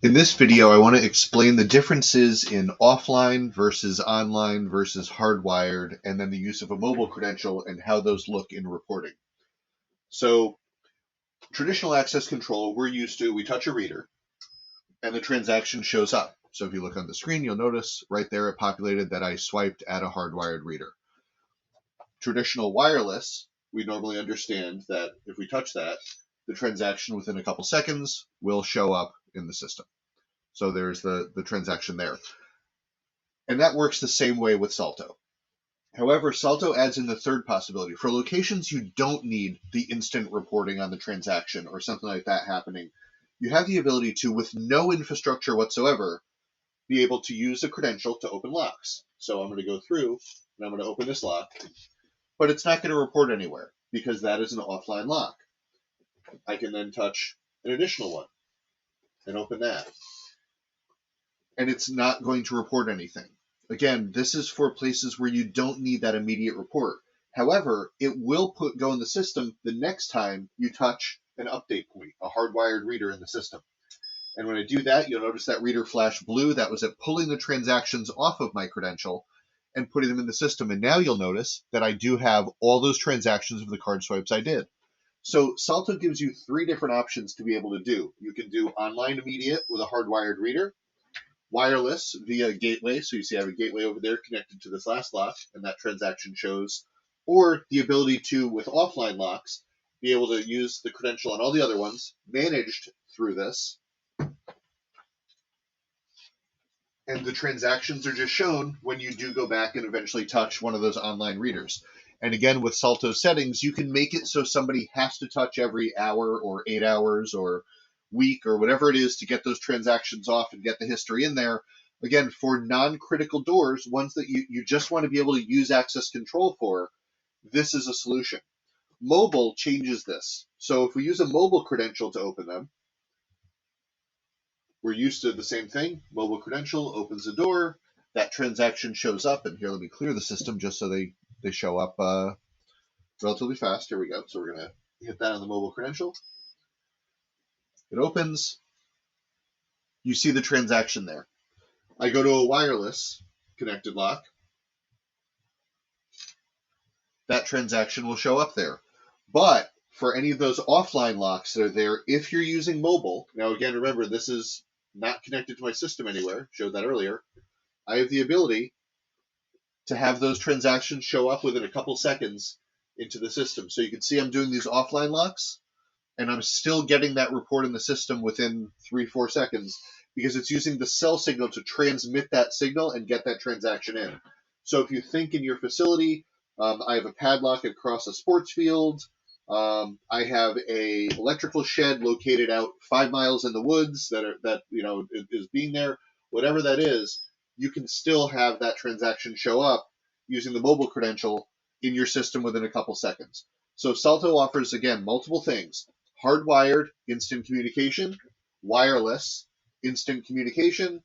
In this video, I want to explain the differences in offline versus online versus hardwired, and then the use of a mobile credential and how those look in reporting. So traditional access control, we touch a reader and the transaction shows up. So if you look on the screen, you'll notice right there it populated that I swiped at a hardwired reader. Traditional wireless, we normally understand that if we touch that, the transaction within a couple seconds will show up in the system. So there's the transaction there. And that works the same way with Salto. However, Salto adds in the third possibility. For locations you don't need the instant reporting on the transaction or something like that happening, you have the ability to, with no infrastructure whatsoever, be able to use a credential to open locks. So I'm going to go through and I'm going to open this lock, but it's not going to report anywhere because that is an offline lock. I can then touch an additional one and open that, and it's not going to report anything. Again, this is for places where you don't need that immediate report. However, it will go in the system the next time you touch an update point, a hardwired reader in the system. And when I do that, you'll notice that reader flash blue. That was it pulling the transactions off of my credential and putting them in the system. And now you'll notice that I do have all those transactions of the card swipes I did. So Salto gives you three different options to be able to do. You can do online immediate with a hardwired reader, wireless via gateway. So you see I have a gateway over there connected to this last lock, and that transaction shows, or the ability to, with offline locks, be able to use the credential on all the other ones, managed through this, and the transactions are just shown when you do go back and eventually touch one of those online readers. And again, with Salto settings, you can make it so somebody has to touch every hour or 8 hours or week or whatever it is to get those transactions off and get the history in there. Again, for non-critical doors, ones that you just want to be able to use access control for, this is a solution. Mobile changes this. So if we use a mobile credential to open them, we're used to the same thing. Mobile credential opens the door, that transaction shows up, and here, let me clear the system just so they show up relatively fast. Here we go. So we're going to hit that on the mobile credential. It opens. You see the transaction there. I go to a wireless connected lock. That transaction will show up there. But for any of those offline locks that are there, if you're using mobile, now again, remember, this is not connected to my system anywhere, showed that earlier, I have the ability to have those transactions show up within a couple seconds into the system. So you can see I'm doing these offline locks, and I'm still getting that report in the system within 3-4 seconds because it's using the cell signal to transmit that signal and get that transaction in. So if you think in your facility, I have a padlock across a sports field, I have a electrical shed located out 5 miles in the woods that is being there, whatever that is, you can still have that transaction show up using the mobile credential in your system within a couple seconds. So Salto offers, again, multiple things: hardwired instant communication, wireless instant communication,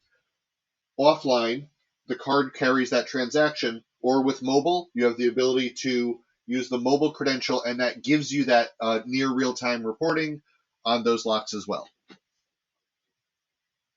offline, the card carries that transaction, or with mobile, you have the ability to use the mobile credential, and that gives you that near real-time reporting on those locks as well.